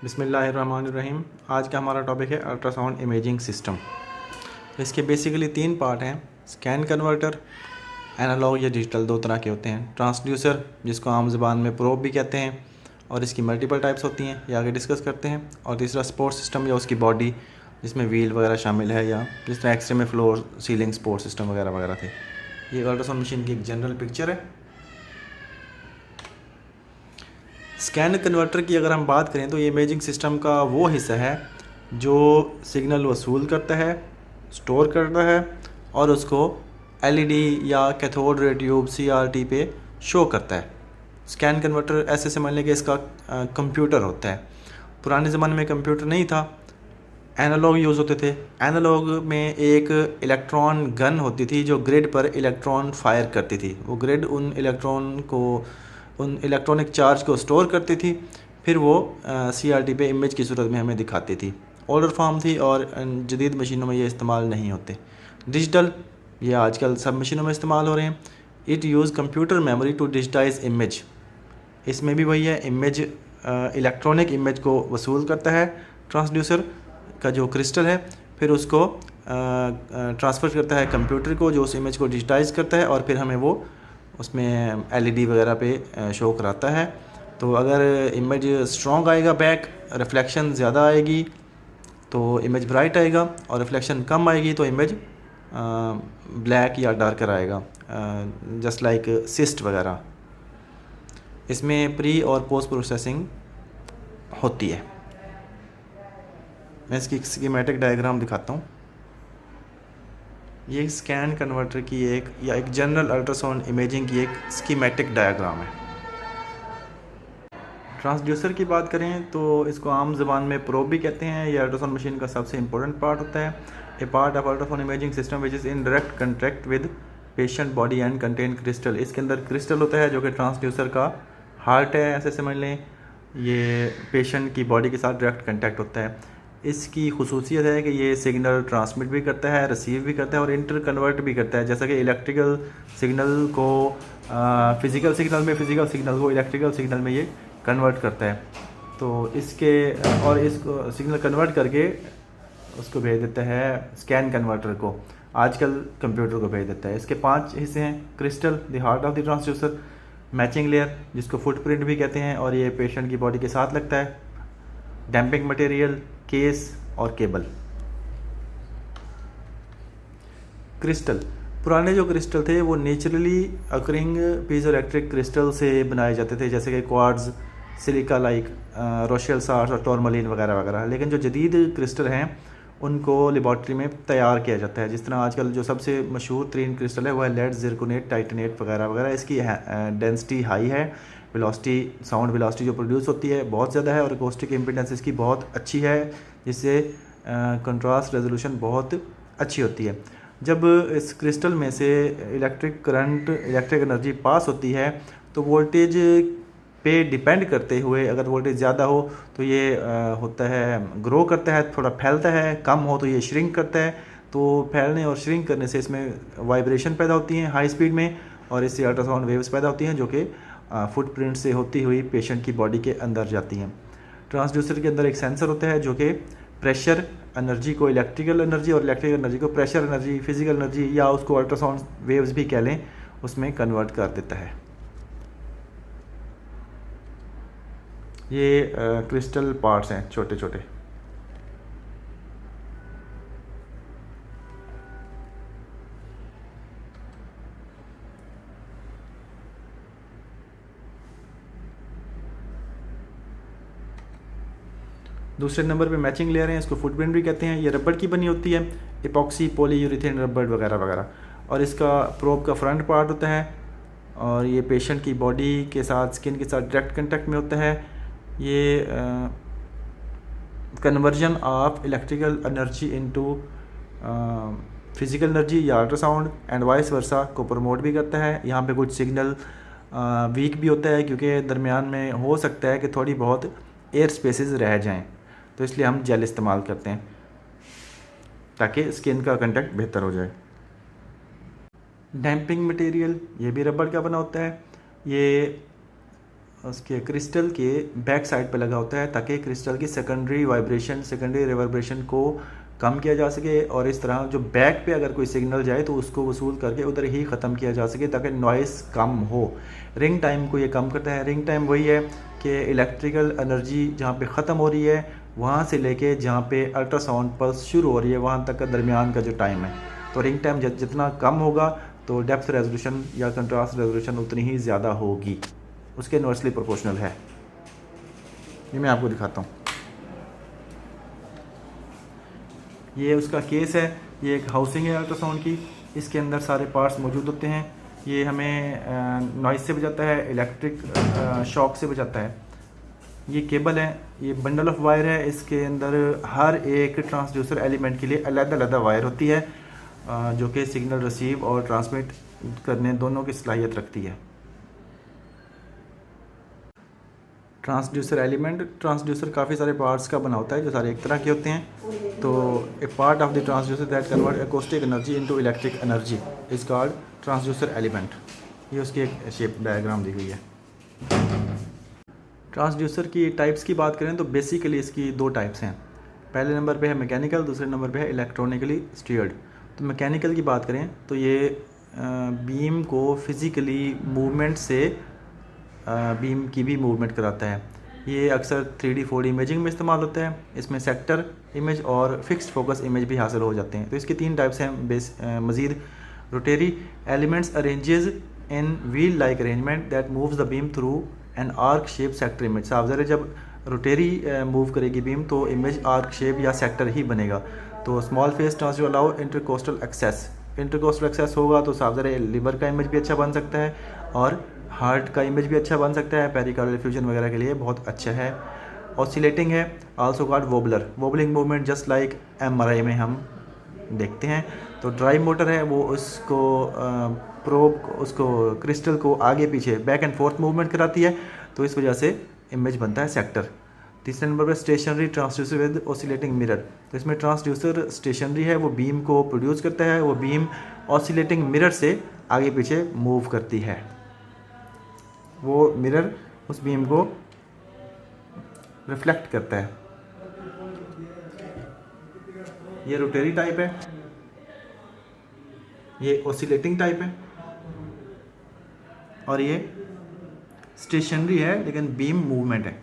बिस्मिल्लाहिर्रहमानिर्रहीम। आज का हमारा टॉपिक है अल्ट्रासाउंड इमेजिंग सिस्टम। इसके बेसिकली 3 पार्ट हैं। स्कैन कन्वर्टर, एनालॉग या डिजिटल, 2 तरह के होते हैं। ट्रांसड्यूसर, जिसको आम ज़बान में प्रोब भी कहते हैं, और इसकी मल्टीपल टाइप्स होती हैं, ये आगे डिस्कस करते हैं। और तीसरा सपोर्ट सिस्टम या उसकी बॉडी, जिसमें व्हील वगैरह शामिल है, या जिस तरह एक्सरे में फ्लोर, सीलिंग, सपोर्ट सिस्टम वगैरह वगैरह थे। ये अल्ट्रासाउंड मशीन की एक जनरल पिक्चर है। स्कैन कन्वर्टर की अगर हम बात करें तो ये इमेजिंग सिस्टम का वो हिस्सा है जो सिग्नल वसूल करता है, स्टोर करता है और उसको एलईडी या कैथोड रे ट्यूब सीआरटी पे शो करता है। स्कैन कन्वर्टर ऐसे समझ लें कि इसका कंप्यूटर होता है। पुराने ज़माने में कंप्यूटर नहीं था, एनालॉग यूज़ होते थे। एनालॉग में एक इलेक्ट्रॉन गन होती थी जो ग्रिड पर इलेक्ट्रॉन फायर करती थी। वो ग्रिड उन इलेक्ट्रॉनिक चार्ज को स्टोर करती थी, फिर वो सीआरटी पे इमेज की सूरत में हमें दिखाती थी। ओल्डर फॉर्म थी और जदीद मशीनों में ये इस्तेमाल नहीं होते। डिजिटल, ये आजकल सब मशीनों में इस्तेमाल हो रहे हैं। It use computer memory to digitise image. इसमें भी वही है, इमेज इलेक्ट्रॉनिक इमेज को वसूल करता है ट्रांसड्यूसर का जो क्रिस्टल है, फिर उसको ट्रांसफ़र करता है कंप्यूटर को, जो उस इमेज को डिजिटाइज करता है और फिर हमें वो उसमें एलईडी वगैरह पे शो कराता है। तो अगर इमेज स्ट्रॉन्ग आएगा, बैक रिफ्लेक्शन ज़्यादा आएगी तो इमेज ब्राइट आएगा, और रिफ्लेक्शन कम आएगी तो इमेज ब्लैक या डार्कर आएगा, जस्ट लाइक सिस्ट वगैरह। इसमें प्री और पोस्ट प्रोसेसिंग होती है। मैं इसकी स्कीमेटिक डायग्राम दिखाता हूँ। ये स्कैन कन्वर्टर की एक जनरल अल्ट्रासाउंड इमेजिंग की एक स्कीमेटिक डायग्राम है। ट्रांसड्यूसर की बात करें तो इसको आम ज़बान में प्रोब भी कहते हैं। ये अल्ट्रासाउंड मशीन का सबसे इंपॉर्टेंट पार्ट होता है। A part of ultrasound imaging system which is in direct contact with patient body and contain crystal. इसके अंदर क्रिस्टल होता है जो कि ट्रांसड्यूसर का हार्ट है, ऐसे समझ लें। ये पेशेंट की बॉडी के साथ डायरेक्ट कंटैक्ट होता है। इसकी खुसूसियत है कि ये सिग्नल ट्रांसमिट भी करता है, रिसीव भी करता है और इंटर कन्वर्ट भी करता है। जैसा कि इलेक्ट्रिकल सिग्नल को फिज़िकल सिग्नल में, फिज़िकल सिग्नल को इलेक्ट्रिकल सिग्नल में ये कन्वर्ट करता है। तो इसको सिग्नल कन्वर्ट करके उसको भेज देता है स्कैन कन्वर्टर को, आजकल कंप्यूटर को भेज देता है। इसके 5 हिस्से हैं। Crystal, the heart of the transducer. Matching layer, जिसको फुटप्रिंट भी कहते हैं और ये पेशेंट की बॉडी के साथ लगता है। डैम्पिंग मटेरियल, केस और केबल। क्रिस्टल, पुराने जो क्रिस्टल थे वो नेचुरली अकरिंग पीजोइलेक्ट्रिक क्रिस्टल से बनाए जाते थे, जैसे कि quartz, silica like, Rochelle salts और टॉर्मलिन वगैरह वगैरह। लेकिन जो जदीद क्रिस्टल हैं उनको लेबॉर्ट्री में तैयार किया जाता है। जिस तरह आजकल जो सबसे मशहूर तरीन क्रिस्टल है वह है लेड, जिरकोनेट, टाइटेनेट वगैरह वगैरह। इसकी डेंसिटी हाई है, वेलोसिटी, साउंड वेलोसिटी जो प्रोड्यूस होती है बहुत ज़्यादा है, और अकोस्टिक इम्पीडेंस इसकी बहुत अच्छी है, जिससे कंट्रास्ट रेजोल्यूशन बहुत अच्छी होती है। जब इस क्रिस्टल में से इलेक्ट्रिक करंट, इलेक्ट्रिक एनर्जी पास होती है तो वोल्टेज पे डिपेंड करते हुए, अगर वोल्टेज ज़्यादा हो तो ये होता है ग्रो करता है, थोड़ा फैलता है, कम हो तो ये श्रिंक करता है। तो फैलने और श्रिंक करने से इसमें वाइब्रेशन पैदा होती हैं हाई स्पीड में, और इससे अल्ट्रासाउंड वेव्स पैदा होती हैं जो कि फुटप्रिंट से होती हुई पेशेंट की बॉडी के अंदर जाती हैं। ट्रांसड्यूसर के अंदर एक सेंसर होता है जो कि प्रेशर एनर्जी को इलेक्ट्रिकल एनर्जी और इलेक्ट्रिकल एनर्जी को प्रेशर एनर्जी, फिजिकल एनर्जी, या उसको अल्ट्रासाउंड वेव्स भी कह लें, उसमें कन्वर्ट कर देता है। ये क्रिस्टल पार्ट्स हैं छोटे छोटे। दूसरे नंबर पे मैचिंग लेयर हैं, इसको फुटप्रिंट भी कहते हैं। ये रबड़ की बनी होती है, इपॉक्सी, पॉलीयूरेथेन रबड़ वगैरह वगैरह। और इसका प्रोब का फ्रंट पार्ट होता है, और ये पेशेंट की बॉडी के साथ, स्किन के साथ डायरेक्ट कंटेक्ट में होता है। ये conversion of electrical energy into physical energy या अल्ट्रासाउंड एंड वाइस वर्सा को प्रमोट भी करता है। यहाँ पे कुछ सिग्नल वीक भी होता है क्योंकि दरमियान में हो सकता है कि थोड़ी बहुत एयर स्पेसेस रह जाएं, तो इसलिए हम जेल इस्तेमाल करते हैं ताकि स्किन का कंटेक्ट बेहतर हो जाए। डैम्पिंग मटेरियल, ये भी रबड़ का बना होता है। ये उसके क्रिस्टल के बैक साइड पे लगा होता है ताकि क्रिस्टल की सेकेंडरी वाइब्रेशन, सेकेंडरी रिवर्बरेशन को कम किया जा सके और इस तरह जो बैक पे अगर कोई सिग्नल जाए तो उसको वसूल करके उधर ही ख़त्म किया जा सके ताकि नॉइस कम हो। रिंग टाइम को ये कम करता है। रिंग टाइम वही है कि इलेक्ट्रिकल एनर्जी जहाँ पे ख़त्म हो रही है वहाँ से लेके जहाँ पे अल्ट्रासाउंड पल्स शुरू हो रही है वहाँ तक का दरमियान का जो टाइम है, तो रिंग टाइम जितना कम होगा तो डेप्थ रेजोल्यूशन या कंट्रास्ट रेजोल्यूशन उतनी ही ज़्यादा होगी, उसके इन्वर्सली प्रोपोर्शनल है। ये मैं आपको दिखाता हूँ। ये उसका केस है, ये एक हाउसिंग है अल्ट्रासाउंड की, इसके अंदर सारे पार्ट्स मौजूद होते हैं। ये हमें नॉइज़ से बचाता है, इलेक्ट्रिक शॉक से बचाता है। ये केबल है, ये बंडल ऑफ वायर है, इसके अंदर हर एक ट्रांसड्यूसर एलिमेंट के लिए अलग-अलग वायर होती है जो कि सिग्नल रिसीव और ट्रांसमिट करने दोनों की सलाहियत रखती है। ट्रांसड्यूसर एलिमेंट, ट्रांसड्यूसर काफ़ी सारे पार्ट्स का बना होता है जो सारे एक तरह के होते हैं। तो a part of the transducer that convert acoustic energy into electric energy is called transducer element. ये उसकी एक शेप डायग्राम दी हुई है। ट्रांसड्यूसर की टाइप्स की बात करें तो बेसिकली इसकी दो टाइप्स हैं। पहले नंबर पे है मैकेनिकल, दूसरे नंबर पे है इलेक्ट्रॉनिकली स्टीयर्ड। तो मैकेनिकल की बात करें तो ये बीम को फिज़िकली मूवमेंट से बीम की भी मूवमेंट कराता है। ये अक्सर 3D 4D इमेजिंग में इस्तेमाल होता है। इसमें सेक्टर इमेज और फिक्स्ड फोकस इमेज भी हासिल हो जाते हैं। तो इसकी तीन टाइप्स हैं मज़ीद। Rotary elements arranges in wheel like arrangement that moves the beam through an arc shape sector image. साफ ज़रा जब रोटेरी मूव करेगी बीम तो इमेज आर्क शेप या सेक्टर ही बनेगा। तो small face transducer allow intercostal access. Intercostal access होगा तो साफ ज़रा लिवर का इमेज भी अच्छा बन सकता है और हार्ट का इमेज भी अच्छा बन सकता है। पेरिकार्डियल फ्यूजन वगैरह के लिए बहुत अच्छा है। ऑसिलेटिंग है, also called wobbler. Wobbling movement just like MRI में हम देखते हैं। तो ड्राइव मोटर है, वो उसको प्रोब उसको क्रिस्टल को आगे पीछे बैक एंड फोर्थ मूवमेंट कराती है, तो इस वजह से इमेज बनता है सेक्टर। तीसरे नंबर पर stationary transducer with oscillating mirror. तो इसमें ट्रांसड्यूसर स्टेशनरी है, वो बीम को प्रोड्यूस करता है, वो बीम ऑसिलेटिंग मिरर से आगे पीछे मूव करती है। वो मिरर उस बीम को रिफ्लेक्ट करता है। ये रोटेरी टाइप है, ये ऑसिलेटिंग टाइप है और ये स्टेशनरी है लेकिन बीम मूवमेंट है।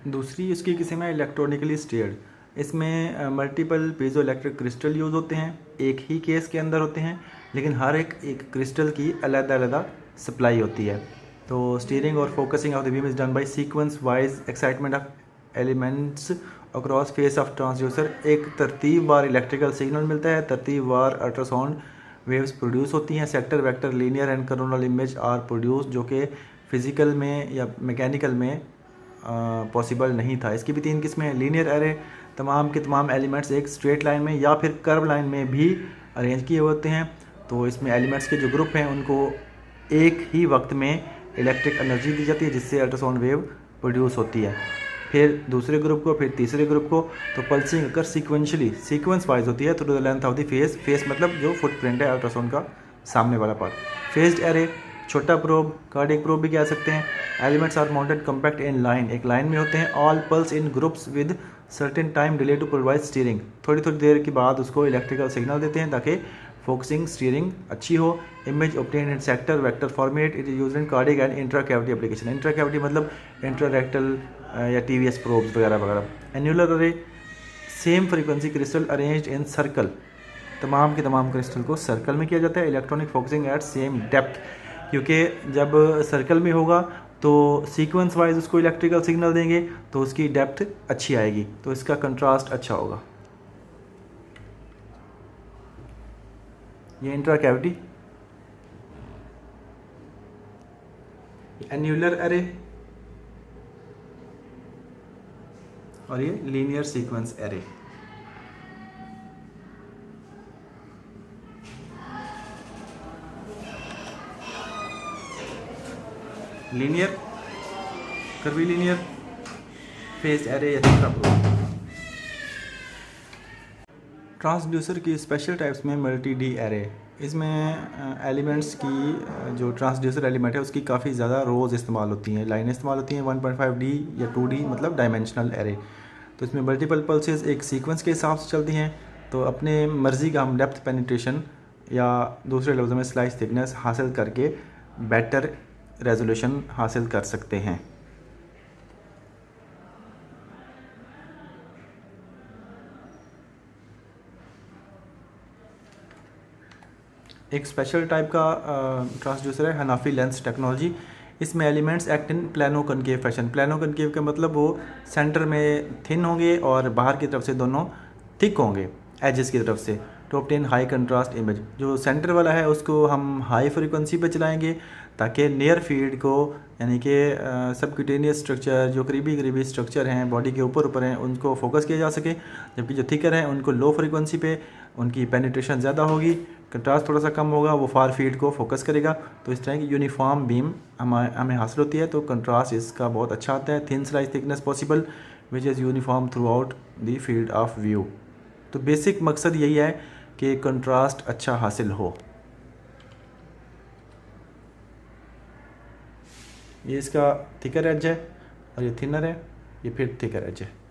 दूसरी इसकी किस्म है इलेक्ट्रॉनिकली स्टीयर्ड। इसमें multiple piezo electric crystal use होते हैं, एक ही केस के अंदर होते हैं लेकिन हर एक क्रिस्टल की अलग अलग सप्लाई होती है। तो स्टीयरिंग और focusing of the beam is done by sequence wise excitement of elements across face of transducer. एक तरतीबवार इलेक्ट्रिकल सिग्नल मिलता है, तरतीबवार अल्ट्रासाउंड वेव्स प्रोड्यूस होती हैं। Sector vector linear and coronal image are produce, जो कि फिज़िकल में या मैकेनिकल में पॉसिबल नहीं था। इसकी भी तीन किस्में हैं। लीनियर एरे, तमाम के तमाम एलिमेंट्स एक स्ट्रेट लाइन में या फिर कर्व लाइन में भी अरेंज किए होते हैं। तो इसमें एलिमेंट्स के जो ग्रुप हैं उनको एक ही वक्त में इलेक्ट्रिक एनर्जी दी जाती है जिससे अल्ट्रासाउंड वेव प्रोड्यूस होती है। फिर दूसरे ग्रुप को, फिर तीसरे ग्रुप को। तो पल्सिंग अगर सीक्वेंशली सीक्वेंस वाइज होती है through the length of the face. Face मतलब जो फुटप्रिंट है अल्ट्रासाउंड का सामने वाला पार्ट। फेस्ड एरे, छोटा प्रोब, कार्डियक प्रोब भी कह सकते हैं। Elements are mounted compact in line, एक लाइन में होते हैं। All pulse in groups with certain time delay to provide steering. थोड़ी थोड़ी देर के बाद उसको इलेक्ट्रिकल सिग्नल देते हैं ताकि फोकसिंग स्टीयरिंग अच्छी हो। Image obtain in sector vector format. It is used in cardiac and intra cavity application. Intra cavity मतलब इंट्रारेक्टल या TVS प्रोब्स वगैरह वगैरह। एन्युलर अरे, same frequency crystal arranged in circle. तमाम के तमाम क्रिस्टल को सर्कल में किया जाता है। Electronic focusing at same depth, क्योंकि जब सर्कल में होगा तो सीक्वेंस वाइज उसको इलेक्ट्रिकल सिग्नल देंगे तो उसकी डेप्थ अच्छी आएगी, तो इसका कंट्रास्ट अच्छा होगा। ये इंट्रा कैविटी, एन्युलर एरे और ये linear sequence array. Linear, curvy linear, faced array या तीसरा प्रोब। ट्रांसड्यूसर की स्पेशल टाइप्स में मल्टी डी एरे। इसमें एलिमेंट्स की जो ट्रांसड्यूसर एलिमेंट है उसकी काफ़ी ज़्यादा रोज़ इस्तेमाल होती हैं, लाइनें इस्तेमाल होती हैं 1.5D या 2D मतलब डायमेंशनल एरे। तो इसमें मल्टीपल पल्सेस एक सीक्वेंस के हिसाब से चलती हैं, तो अपने मर्ज़ी का हम डेप्थ पेनिट्रेशन या दूसरे लफ्ज़ों में स्लाइस थिकनेस हासिल करके बेटर रेजोल्यूशन हासिल कर सकते हैं। एक स्पेशल टाइप का ट्रांसड्यूसर है हनाफी लेंस टेक्नोलॉजी। इसमें elements act in plano concave fashion. Plano concave का मतलब वो सेंटर में थिन होंगे और बाहर की तरफ से दोनों थिक होंगे एजेस की तरफ से, to obtain high contrast image. जो सेंटर वाला है उसको हम हाई फ्रीक्वेंसी पे चलाएंगे ताकि नियर फील्ड को, यानी कि सबक्यूटेनियस स्ट्रक्चर जो करीबी स्ट्रक्चर हैं बॉडी के ऊपर हैं उनको फोकस किया जा सके, जबकि जो थिकर हैं उनको लो फ्रीक्वेंसी पे उनकी पेनिट्रेशन ज़्यादा होगी, कंट्रास्ट थोड़ा सा कम होगा, वो फार फील्ड को फोकस करेगा। तो इस तरह की यूनिफॉर्म बीम हमें हासिल होती है। तो कंट्रास्ट इसका बहुत अच्छा आता है। Thin slice thickness possible which is uniform through out the field of view. तो बेसिक मकसद यही है कि कंट्रास्ट अच्छा हासिल हो। ये इसका थिकर एज है और ये थिनर है, ये फिर थिकर एज है।